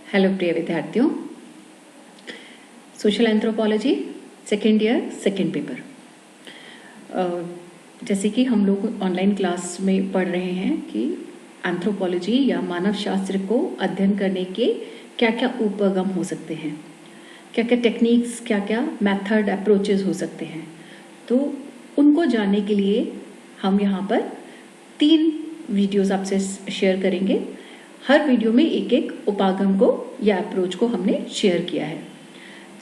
Hello प्रिय विद्यार्थियों, social anthropology second year second paper. जैसे कि हम लोग ऑनलाइन क्लास में पढ़ रहे हैं कि एंथ्रोपोलॉजी या मानव शास्त्र को अध्ययन करने के क्या क्या उपगम हो सकते हैं, क्या क्या टेक्निक्स, क्या क्या मेथड अप्रोचेस हो सकते हैं। तो उनको जानने के लिए हम यहाँ पर 3 वीडियोस आपसे शेयर करेंगे। हर वीडियो में एक एक उपागम को या अप्रोच को हमने शेयर किया है।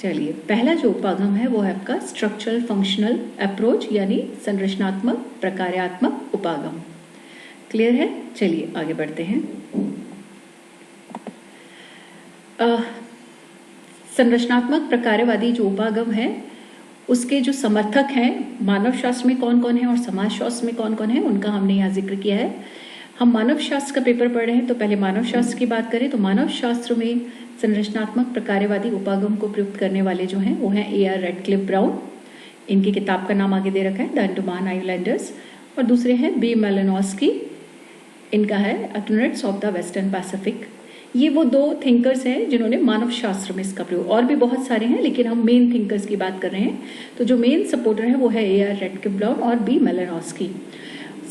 चलिए, पहला जो उपागम है वो है आपका स्ट्रक्चरल फंक्शनल अप्रोच यानी संरचनात्मक प्रकार्यात्मक उपागम। क्लियर है? चलिए आगे बढ़ते हैं। संरचनात्मक प्रकार्यवादी जो उपागम है उसके जो समर्थक हैं मानव शास्त्र में कौन कौन है और समाज शास्त्र में कौन कौन है, उनका हमने यहाँ जिक्र किया है। हम मानव शास्त्र का पेपर पढ़ रहे हैं तो पहले मानव शास्त्र की बात करें तो मानव शास्त्र में संरचनात्मक प्रकार्यवादी उपागम को प्रयुक्त करने वाले जो हैं वो हैं A.R. Radcliffe Brown. इनकी किताब का नाम आगे दे रखा है द अंडमान आइलैंडर्स। और दूसरे हैं B. मैलिनोस्की, इनका है actinoids of the western Pacific. ये वो 2 थिंकर्स हैं जिन्होंने मानव शास्त्र में इसका प्रयोग, और भी बहुत सारे हैं लेकिन हम मेन थिंकर्स की बात कर रहे हैं। तो जो मेन सपोर्टर है वो है A.R. रेडक्लिफ ब्राउन और B. मैलिनोस्की।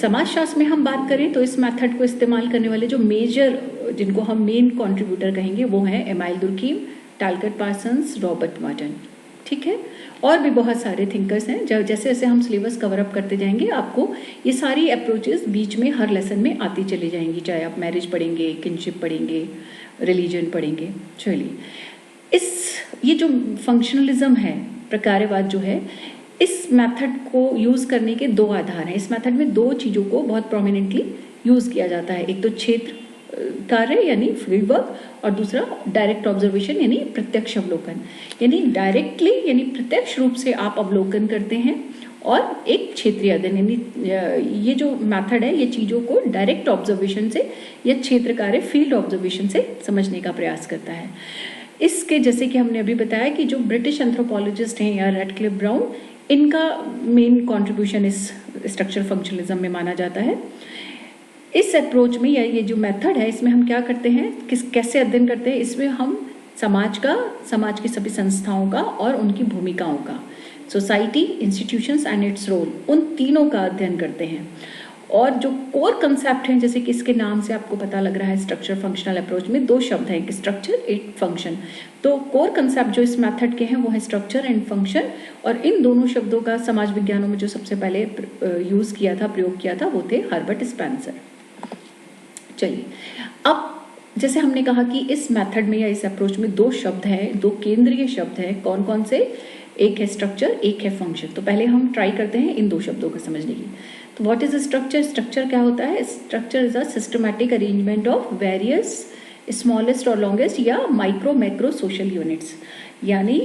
समाज शास्त्र में हम बात करें तो इस मेथड को इस्तेमाल करने वाले जो मेजर, जिनको हम मेन कंट्रीब्यूटर कहेंगे, वो हैं एमाइल दुर्कीम, टालकट पार्सन्स, रॉबर्ट मर्टन। ठीक है, और भी बहुत सारे थिंकर्स हैं। जैसे जैसे हम सिलेबस कवर अप करते जाएंगे आपको ये सारी अप्रोचेस बीच में हर लेसन में आती चली जाएंगी, चाहे आप मैरिज पढ़ेंगे, किनशिप पढ़ेंगे, रिलीजन पढ़ेंगे। चलिए, ये जो फंक्शनलिज्म है, प्रकार्यवाद जो है, इस मेथड को यूज़ करने के 2 आधार हैं। इस मेथड में 2 चीज़ों को बहुत प्रोमिनेंटली यूज़ किया जाता है। एक तो क्षेत्र कार्य यानी फील्ड वर्क, और दूसरा डायरेक्ट ऑब्जर्वेशन यानी प्रत्यक्ष अवलोकन। यानी डायरेक्टली यानी प्रत्यक्ष रूप से आप अवलोकन करते हैं, और एक क्षेत्रीय अध्ययन यानी ये जो मेथड है ये चीज़ों को डायरेक्ट ऑब्जर्वेशन से या क्षेत्र कार्य फील्ड ऑब्जर्वेशन से समझने का प्रयास करता है। इसके जैसे कि हमने अभी बताया कि जो ब्रिटिश एंथ्रोपोलॉजिस्ट हैं या रेडक्लिफ ब्राउन, इनका मेन कंट्रीब्यूशन इस स्ट्रक्चर फंक्शनलिज्म में माना जाता है। इस अप्रोच में या ये जो मेथड है इसमें हम क्या करते हैं, कैसे अध्ययन करते हैं, इसमें हम समाज की सभी संस्थाओं का और उनकी भूमिकाओं का, society, institutions and its role, उन तीनों का अध्ययन करते हैं। और जो कोर कंसेप्ट हैं, जैसे कि इसके नाम से आपको पता लग रहा है, स्ट्रक्चर फंक्शनल अप्रोच में 2 शब्द हैं, एक स्ट्रक्चर एक फंक्शन। तो कोर कंसेप्ट जो इस मेथड के हैं वो है स्ट्रक्चर एंड फंक्शन, और इन दोनों शब्दों का समाज विज्ञानों में जो सबसे पहले यूज किया था, प्रयोग किया था, वो थे हर्बर्ट स्पेंसर। चलिए, अब जैसे हमने कहा कि इस मेथड में या इस अप्रोच में 2 शब्द हैं, 2 केंद्रीय शब्द हैं। कौन कौन से? एक है स्ट्रक्चर, एक है फंक्शन। तो पहले हम ट्राई करते हैं इन 2 शब्दों को समझने की। तो व्हाट इज स्ट्रक्चर? स्ट्रक्चर क्या होता है? Structure is a systematic arrangement of various smallest और लॉन्गेस्ट या माइक्रो मैक्रो सोशल यूनिट्स। यानी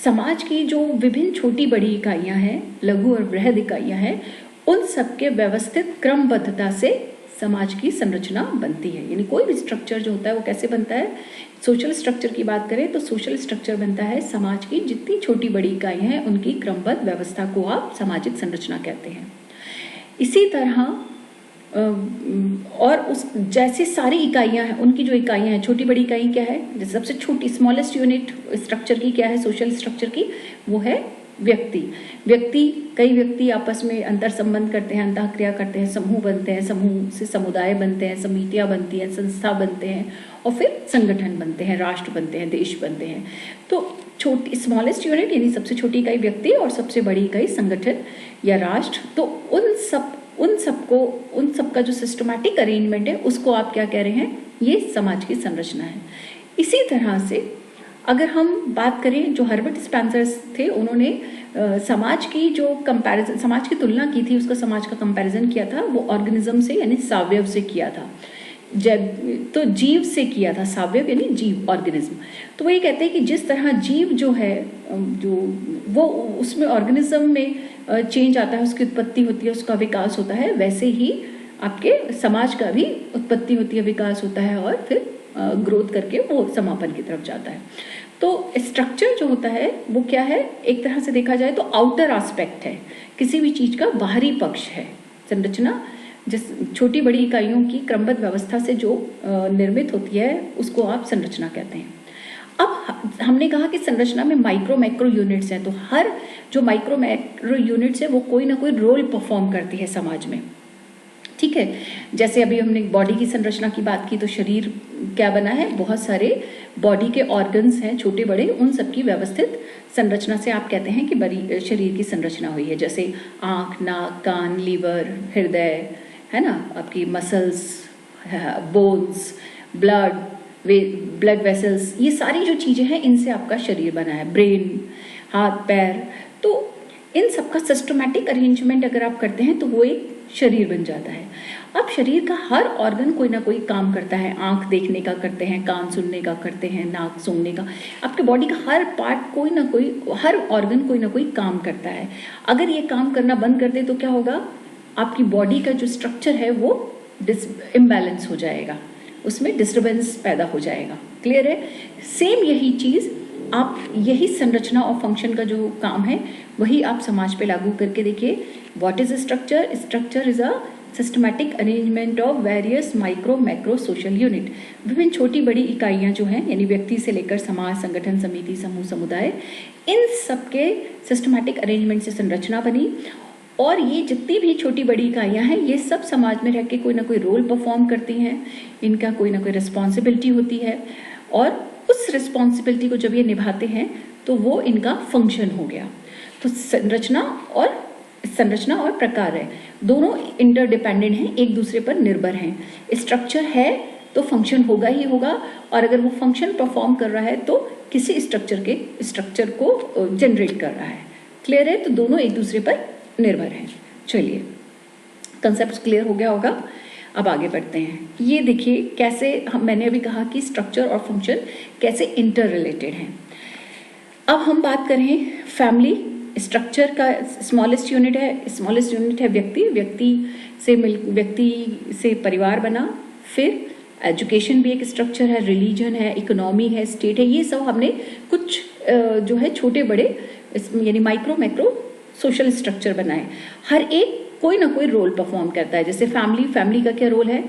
समाज की जो विभिन्न छोटी बड़ी इकाइयां हैं, लघु और बृहद इकाइयां हैं, उन सबके व्यवस्थित क्रमबद्धता से समाज की संरचना बनती है। यानी कोई भी स्ट्रक्चर जो होता है वो कैसे बनता है? सोशल स्ट्रक्चर की बात करें तो सोशल स्ट्रक्चर बनता है समाज की जितनी छोटी बड़ी इकाइयां हैं उनकी क्रमबद्ध व्यवस्था को आप सामाजिक संरचना कहते हैं। इसी तरह और उस जैसे सारी इकाइयां हैं, उनकी जो इकाइयां हैं, छोटी बड़ी इकाई क्या है? जैसे सबसे छोटी स्मॉलेस्ट यूनिट स्ट्रक्चर की क्या है, सोशल स्ट्रक्चर की? वो है व्यक्ति। कई व्यक्ति आपस में अंतर संबंध करते हैं, अंतःक्रिया करते हैं, समूह बनते हैं, समूह से समुदाय बनते हैं, समितियां बनती हैं, संस्था बनते हैं, और फिर संगठन बनते हैं, राष्ट्र बनते हैं, देश बनते हैं। तो छोटी स्मॉलेस्ट यूनिट यानी सबसे छोटी इकाई व्यक्ति और सबसे बड़ी इकाई संगठन या राष्ट्र। तो उन सब का जो सिस्टमैटिक अरेंजमेंट है उसको आप क्या कह रहे हैं? ये समाज की संरचना है। इसी तरह से अगर हम बात करें, जो हर्बर्ट स्पेंसर थे, उन्होंने समाज की तुलना की थी, उसका समाज का कंपैरिजन किया था, वो ऑर्गेनिज्म से यानी सावयव से किया था, तो जीव से किया था। सावयव यानी जीव, ऑर्गेनिज्म। तो वो ये कहते हैं कि जिस तरह जीव जो है, जो वो उसमें ऑर्गेनिज्म में चेंज आता है, उसकी उत्पत्ति होती है, उसका विकास होता है, वैसे ही आपके समाज का भी उत्पत्ति होती है, विकास होता है, और फिर ग्रोथ करके वो समापन की तरफ जाता है। तो स्ट्रक्चर जो होता है वो क्या है? एक तरह से देखा जाए तो आउटर एस्पेक्ट है, किसी भी चीज का बाहरी पक्ष है। संरचना जिस छोटी बड़ी इकाइयों की क्रमबद्ध व्यवस्था से जो निर्मित होती है उसको आप संरचना कहते हैं। अब हमने कहा कि संरचना में माइक्रो मैक्रो यूनिट्स हैं, तो हर जो माइक्रो मैक्रो यूनिट्स है वो कोई ना कोई रोल परफॉर्म करती है समाज में, ठीक है। जैसे अभी हमने बॉडी की संरचना की बात की, तो शरीर क्या बना है, बहुत सारे बॉडी के ऑर्गन्स हैं छोटे बड़े, उन सबकी व्यवस्थित संरचना से आप कहते हैं कि बड़ी शरीर की संरचना हुई है। जैसे आँख, नाक, कान, लीवर, हृदय, है ना, आपकी मसल्स, बोन्स, ब्लड वेसल्स, ये सारी जो चीज़ें हैं इनसे आपका शरीर बना है। ब्रेन, हाथ पैर, तो इन सबका सिस्टमैटिक अरेंजमेंट अगर आप करते हैं तो वो एक शरीर बन जाता है। अब शरीर का हर ऑर्गन कोई ना कोई काम करता है। आंख देखने का करते हैं, कान सुनने का करते हैं, नाक सूंघने का। आपके बॉडी का हर पार्ट कोई ना कोई, हर ऑर्गन कोई ना कोई काम करता है। अगर ये काम करना बंद कर दे तो क्या होगा, आपकी बॉडी का जो स्ट्रक्चर है वो इम्बैलेंस हो जाएगा, उसमें डिस्टर्बेंस पैदा हो जाएगा। क्लियर है? सेम यही चीज़ आप, यही संरचना और फंक्शन का जो काम है वही आप समाज पे लागू करके देखिए। What is structure? Structure is a systematic arrangement of various micro macro social unit. विभिन्न छोटी बड़ी इकाइयां जो हैं, यानी व्यक्ति से लेकर समाज, संगठन, समिति, समूह, समुदाय, इन सबके सिस्टमैटिक अरेंजमेंट से संरचना बनी। और ये जितनी भी छोटी बड़ी इकाइयां हैं ये सब समाज में रह के कोई ना कोई रोल परफॉर्म करती हैं, इनका कोई ना कोई रिस्पॉन्सिबिलिटी होती है, और उस रिस्पॉन्सिबिलिटी को जब ये निभाते हैं तो वो इनका फंक्शन हो गया। तो संरचना और प्रकार है, दोनों इंटरडिपेंडेंट हैं, एक दूसरे पर निर्भर हैं। स्ट्रक्चर है तो फंक्शन होगा ही होगा, और अगर वो फंक्शन परफॉर्म कर रहा है तो किसी स्ट्रक्चर को जनरेट कर रहा है। क्लियर है? तो दोनों एक दूसरे पर निर्भर हैं। चलिए, कंसेप्ट क्लियर हो गया होगा। अब आगे बढ़ते हैं। ये देखिए कैसे मैंने अभी कहा कि स्ट्रक्चर और फंक्शन कैसे इंटर रिलेटेड हैं। अब हम बात करें फैमिली। स्ट्रक्चर का स्मॉलेस्ट यूनिट है व्यक्ति से परिवार बना। फिर एजुकेशन भी एक स्ट्रक्चर है, रिलीजन है, इकोनॉमी है, स्टेट है। ये सब हमने कुछ जो है छोटे बड़े यानी माइक्रो मैक्रो सोशल स्ट्रक्चर बनाए। हर एक कोई ना कोई रोल परफॉर्म करता है। जैसे फैमिली का क्या रोल है,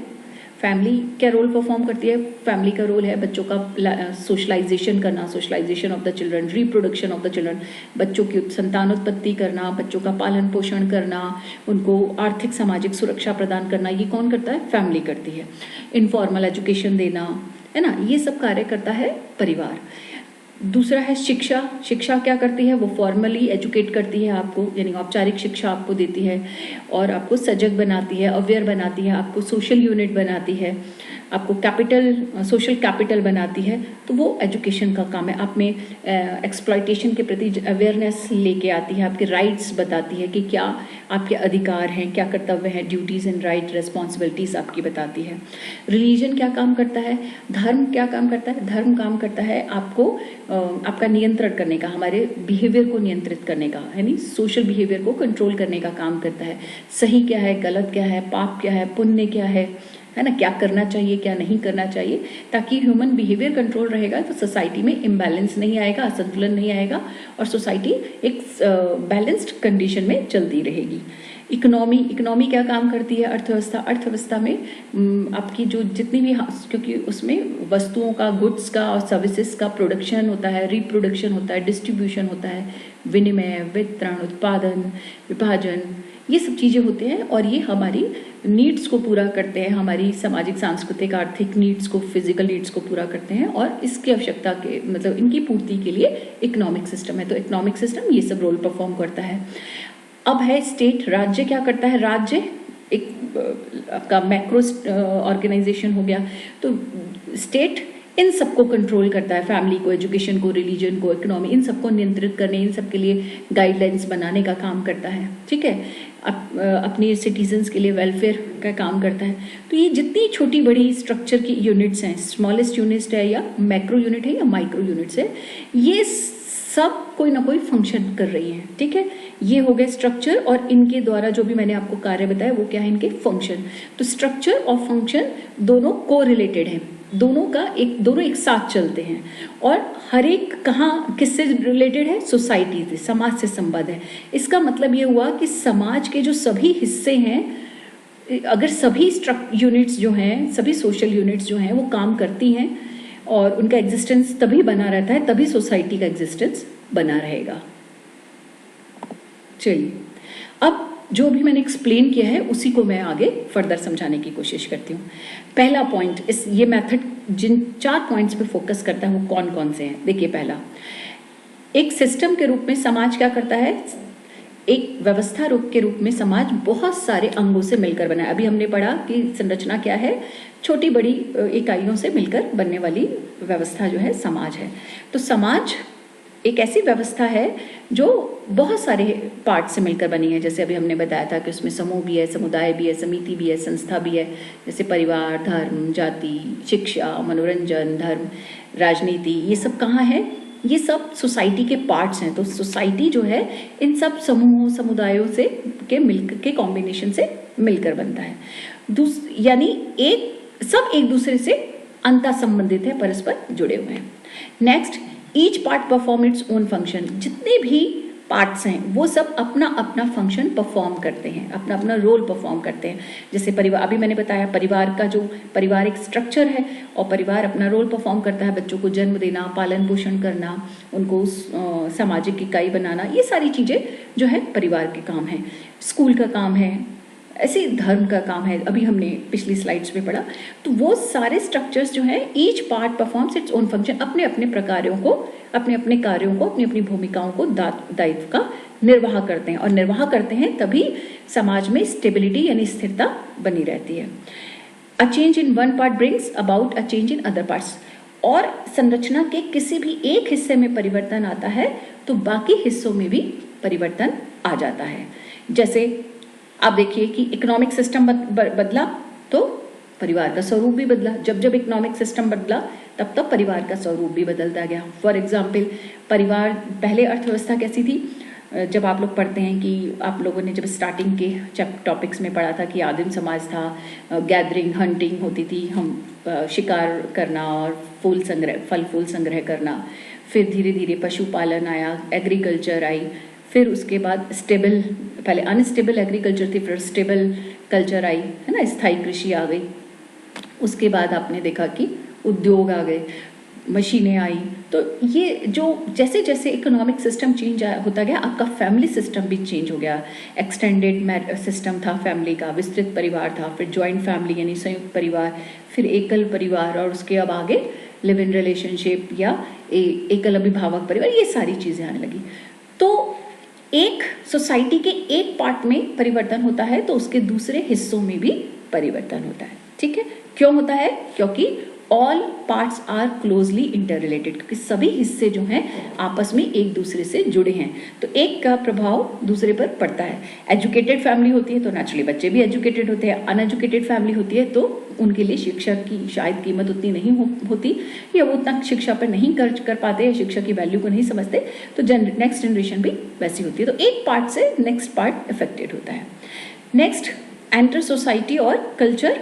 फैमिली क्या रोल परफॉर्म करती है? फैमिली का रोल है बच्चों का सोशलाइजेशन करना, socialisation of the children, reproduction of the children, बच्चों की संतानोत्पत्ति करना, बच्चों का पालन पोषण करना, उनको आर्थिक सामाजिक सुरक्षा प्रदान करना। ये कौन करता है? फैमिली करती है। इनफॉर्मल एजुकेशन देना, है ना, ये सब कार्य करता है परिवार। दूसरा है शिक्षा क्या करती है? वो फॉर्मली एजुकेट करती है आपको, यानी औपचारिक शिक्षा आपको देती है और आपको सजग बनाती है, अवेयर बनाती है, आपको सोशल यूनिट बनाती है, आपको सोशल कैपिटल बनाती है। तो वो एजुकेशन का काम है। आप में एक्सप्लॉयटेशन के प्रति अवेयरनेस लेके आती है, आपके राइट्स बताती है कि क्या आपके अधिकार हैं, क्या कर्तव्य हैं, ड्यूटीज़ एंड राइट रिस्पॉन्सिबिलिटीज़ आपकी बताती है। रिलीजन क्या काम करता है? धर्म क्या काम करता है? धर्म काम करता है आपको आपका नियंत्रण करने का, हमारे बिहेवियर को नियंत्रित करने का, यानी सोशल बिहेवियर को कंट्रोल करने का काम करता है। सही क्या है, गलत क्या है, पाप क्या है, पुण्य क्या है ना, क्या करना चाहिए, क्या नहीं करना चाहिए। ताकि ह्यूमन बिहेवियर कंट्रोल रहेगा तो सोसाइटी में इम्बैलेंस नहीं आएगा, असंतुलन नहीं आएगा, और सोसाइटी एक बैलेंस्ड कंडीशन में चलती रहेगी। इकोनॉमी क्या काम करती है? अर्थव्यवस्था में आपकी जो जितनी भी, क्योंकि उसमें वस्तुओं का, गुड्स का और सर्विसेज का प्रोडक्शन होता है, रिप्रोडक्शन होता है, डिस्ट्रीब्यूशन होता है, विनिमय, वितरण, उत्पादन, विभाजन, ये सब चीज़ें होते हैं, और ये हमारी नीड्स को पूरा करते हैं, हमारी सामाजिक, सांस्कृतिक, आर्थिक नीड्स को, फिजिकल नीड्स को पूरा करते हैं, और इसकी आवश्यकता के मतलब इनकी पूर्ति के लिए इकोनॉमिक सिस्टम है। तो इकोनॉमिक सिस्टम ये सब रोल परफॉर्म करता है। अब है स्टेट। राज्य क्या करता है? राज्य एक आपका मैक्रो ऑर्गेनाइजेशन हो गया। तो स्टेट इन सबको कंट्रोल करता है, फैमिली को, एजुकेशन को, रिलीजन को, इकोनॉमी, इन सबको नियंत्रित करने, इन सब के लिए गाइडलाइंस बनाने का काम करता है। ठीक है, अपने सिटीजन्स के लिए वेलफेयर का काम करता है। तो ये जितनी छोटी बड़ी स्ट्रक्चर की यूनिट्स हैं, स्मॉलेस्ट यूनिट है या मैक्रो यूनिट है या माइक्रो यूनिट्स है, ये सब कोई ना कोई फंक्शन कर रही हैं। ठीक है, ये हो गए स्ट्रक्चर, और इनके द्वारा जो भी मैंने आपको कार्य बताया वो क्या है? इनके फंक्शन। तो स्ट्रक्चर और फंक्शन दोनों को रिलेटेड हैं, दोनों एक साथ चलते हैं, और हर एक कहाँ किससे रिलेटेड है? सोसाइटी से, समाज से संबद्ध है। इसका मतलब ये हुआ कि समाज के जो सभी हिस्से हैं अगर सभी यूनिट्स जो हैं, सभी सोशल यूनिट्स जो हैं वो काम करती हैं और उनका एग्जिस्टेंस तभी बना रहता है, तभी सोसाइटी का एग्जिस्टेंस बना रहेगा। चलिए, अब जो भी मैंने एक्सप्लेन किया है उसी को मैं आगे फर्दर समझाने की कोशिश करती हूँ। पहला पॉइंट, ये मेथड जिन 4 पॉइंट्स पे फोकस करता है वो कौन कौन से हैं। देखिए, पहला, एक सिस्टम के रूप में समाज क्या करता है, एक व्यवस्था रूप के रूप में समाज बहुत सारे अंगों से मिलकर बना है। अभी हमने पढ़ा कि संरचना क्या है, छोटी बड़ी इकाइयों से मिलकर बनने वाली व्यवस्था जो है समाज है। तो समाज एक ऐसी व्यवस्था है जो बहुत सारे पार्ट से मिलकर बनी है। जैसे अभी हमने बताया था कि उसमें समूह भी है, समुदाय भी है, समिति भी है, संस्था भी है। जैसे परिवार, धर्म, जाति, शिक्षा, मनोरंजन, धर्म, राजनीति, ये सब कहाँ है, ये सब सोसाइटी के पार्ट्स हैं। तो सोसाइटी जो है इन सब समूहों, समुदायों से के कॉम्बिनेशन से मिलकर बनता है। यानी सब एक दूसरे से अंतः संबंधित है, परस्पर जुड़े हुए हैं। Next, each part perform its own function. जितने भी पार्ट्स हैं वो सब अपना अपना फंक्शन परफॉर्म करते हैं, अपना अपना रोल परफॉर्म करते हैं। जैसे परिवार, अभी मैंने बताया परिवार एक स्ट्रक्चर है और परिवार अपना रोल परफॉर्म करता है। बच्चों को जन्म देना, पालन पोषण करना, उनको सामाजिक इकाई बनाना, ये सारी चीज़ें जो है परिवार के काम है। स्कूल का काम है, ऐसे धर्म का काम है, अभी हमने पिछली स्लाइड्स में पढ़ा। तो वो सारे स्ट्रक्चर्स जो हैं, each part performs its own function, अपने अपने कार्यों को, अपनी अपनी भूमिकाओं को, दायित्व का निर्वाह करते हैं। और निर्वाह करते हैं तभी समाज में स्टेबिलिटी यानी स्थिरता बनी रहती है। A change in one part brings about a change in other parts. और संरचना के किसी भी एक हिस्से में परिवर्तन आता है तो बाकी हिस्सों में भी परिवर्तन आ जाता है। जैसे आप देखिए कि इकोनॉमिक सिस्टम बदला तो परिवार का स्वरूप भी बदला। जब जब इकोनॉमिक सिस्टम बदला तब तब परिवार का स्वरूप भी बदलता गया। फॉर एग्जाम्पल, परिवार, पहले अर्थव्यवस्था कैसी थी, जब आप लोग पढ़ते हैं कि आप लोगों ने जब स्टार्टिंग के टॉपिक्स में पढ़ा था कि आदिम समाज था, गैदरिंग, हंटिंग होती थी, हम शिकार करना और फल फूल संग्रह करना। फिर धीरे धीरे पशुपालन आया, एग्रीकल्चर आई, फिर उसके बाद पहले अनस्टेबल एग्रीकल्चर थी, फिर स्टेबल कल्चर आई, है ना, स्थायी कृषि आ गई। उसके बाद आपने देखा कि उद्योग आ गए, मशीनें आई। तो ये जो जैसे जैसे इकोनॉमिक सिस्टम चेंज होता गया, आपका फैमिली सिस्टम भी चेंज हो गया। एक्सटेंडेड सिस्टम था फैमिली का, विस्तृत परिवार था, फिर जॉइंट फैमिली यानी संयुक्त परिवार, फिर एकल परिवार, और उसके अब आगे लिव इन रिलेशनशिप या एकल अभिभावक परिवार, ये सारी चीज़ें आने लगी। तो एक सोसाइटी के एक पार्ट में परिवर्तन होता है तो उसके दूसरे हिस्सों में भी परिवर्तन होता है। ठीक है, क्यों होता है? क्योंकि all parts are closely interrelated, क्योंकि सभी हिस्से जो हैं आपस में एक दूसरे से जुड़े हैं, तो एक का प्रभाव दूसरे पर पड़ता है। एजुकेटेड फैमिली होती है तो नेचुरली बच्चे भी एजुकेटेड होते हैं। अनएजुकेटेड फैमिली होती है तो उनके लिए शिक्षा की शायद कीमत उतनी नहीं होती, या वो उतना शिक्षा पर नहीं खर्च कर पाते, या शिक्षा की वैल्यू को नहीं समझते, तो नेक्स्ट जनरेशन भी वैसी होती है। तो एक पार्ट से नेक्स्ट पार्ट अफेक्टेड होता है। नेक्स्ट, एंटर सोसाइटी और कल्चर।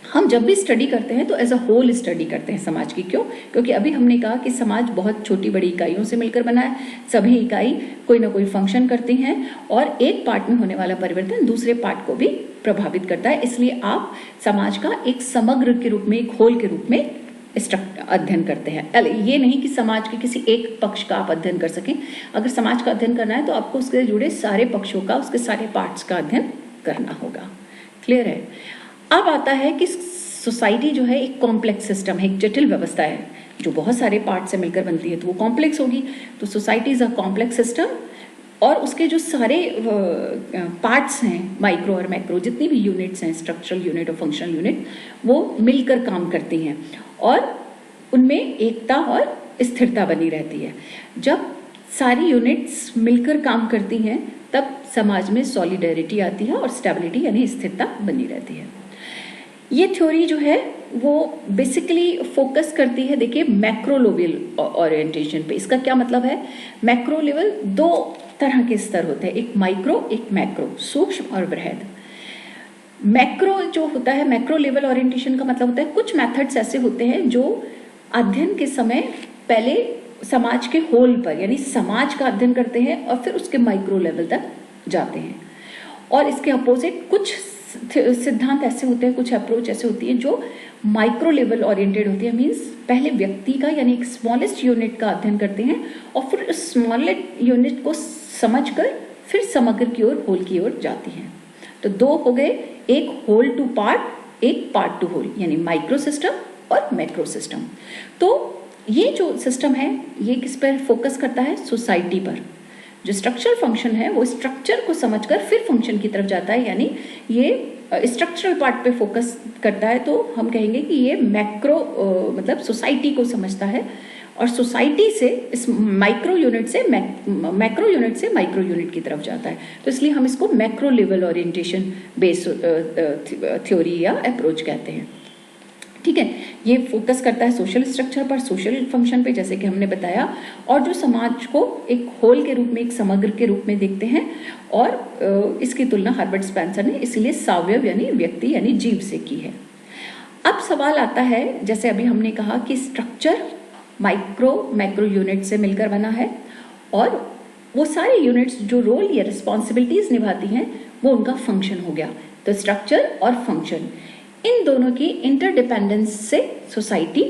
हम जब भी स्टडी करते हैं तो एज अ होल स्टडी करते हैं समाज की। क्यों? क्योंकि अभी हमने कहा कि समाज बहुत छोटी बड़ी इकाइयों से मिलकर बना है। सभी इकाई कोई ना कोई फंक्शन करती हैं और एक पार्ट में होने वाला परिवर्तन दूसरे पार्ट को भी प्रभावित करता है। इसलिए आप समाज का एक समग्र के रूप में, एक होल के रूप में अध्ययन करते हैं। ये नहीं कि समाज के किसी एक पक्ष का आप अध्ययन कर सकें। अगर समाज का अध्ययन करना है तो आपको उससे जुड़े सारे पक्षों का, उसके सारे पार्ट्स का अध्ययन करना होगा। क्लियर है? अब आता है कि सोसाइटी जो है एक कॉम्प्लेक्स सिस्टम है, एक जटिल व्यवस्था है जो बहुत सारे पार्ट से मिलकर बनती है, तो वो कॉम्प्लेक्स होगी। तो society is a complex system, और उसके जो सारे पार्ट्स हैं, माइक्रो और मैक्रो, जितनी भी यूनिट्स हैं, स्ट्रक्चरल यूनिट और फंक्शनल यूनिट, वो मिलकर काम करती हैं और उनमें एकता और स्थिरता बनी रहती है। जब सारी यूनिट्स मिलकर काम करती हैं तब समाज में सॉलिडेरिटी आती है और स्टेबिलिटी यानी स्थिरता बनी रहती है। ये थ्योरी जो है वो बेसिकली फोकस करती है, देखिए, मैक्रो लेवल ओरिएंटेशन पे। इसका क्या मतलब है? मैक्रो लेवल, दो तरह के स्तर होते हैं, एक माइक्रो, एक मैक्रो, सूक्ष्म और बृहद। मैक्रो जो होता है, मैक्रो लेवल ओरिएंटेशन का मतलब होता है कुछ मेथड्स ऐसे होते हैं जो अध्ययन के समय पहले समाज के होल पर यानी समाज का अध्ययन करते हैं और फिर उसके माइक्रो लेवल तक जाते हैं। और इसके अपोजिट कुछ सिद्धांत ऐसे होते हैं, कुछ अप्रोच ऐसे होती है जो माइक्रो लेवल ओरिएंटेड होती है। मीन्स पहले व्यक्ति का यानी एक स्मॉलेस्ट यूनिट का अध्ययन करते हैं और फिर उस स्मॉलेस्ट यूनिट को समझकर फिर समग्र की ओर, होल की ओर जाती हैं। तो दो हो गए, एक होल टू पार्ट, एक पार्ट टू होल, यानी माइक्रो सिस्टम और मैक्रो सिस्टम। तो ये जो सिस्टम है ये किस पर फोकस करता है? सोसाइटी पर। जो स्ट्रक्चरल फंक्शन है वो स्ट्रक्चर को समझकर फिर फंक्शन की तरफ जाता है, यानी ये स्ट्रक्चरल पार्ट पे फोकस करता है। तो हम कहेंगे कि ये मैक्रो मतलब सोसाइटी को समझता है और सोसाइटी से इस माइक्रो यूनिट से मैक्रो यूनिट से माइक्रो यूनिट की तरफ जाता है। तो इसलिए हम इसको macro level orientation based theory या अप्रोच कहते हैं। ठीक है, ये फोकस करता है सोशल स्ट्रक्चर पर, सोशल फंक्शन पे, जैसे कि हमने बताया, और जो समाज को एक होल के रूप में, एक समग्र के रूप में देखते हैं। और इसकी तुलना हर्बर्ट स्पेंसर ने इसीलिए सावयव यानी व्यक्ति यानी जीव से की है। अब सवाल आता है, जैसे अभी हमने कहा कि स्ट्रक्चर मैक्रो यूनिट से मिलकर बना है और वो सारे यूनिट्स जो रोल या रिस्पॉन्सिबिलिटीज निभाती हैं वो उनका फंक्शन हो गया। तो स्ट्रक्चर और फंक्शन, इन दोनों की इंटरडिपेंडेंस से सोसाइटी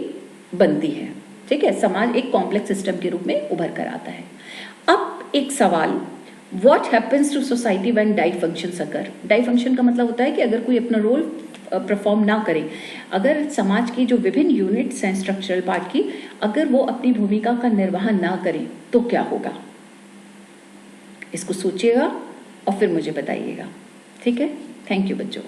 बनती है। ठीक है, समाज एक कॉम्प्लेक्स सिस्टम के रूप में उभर कर आता है। अब एक सवाल, what happens to society when dysfunctions occur? Dysfunction का मतलब होता है कि अगर कोई अपना रोल परफॉर्म ना करे, अगर समाज की जो विभिन्न यूनिट्स हैं स्ट्रक्चरल पार्ट की, अगर वो अपनी भूमिका का निर्वहन ना करें तो क्या होगा? इसको सोचिएगा और फिर मुझे बताइएगा। ठीक है, थैंक यू बच्चों।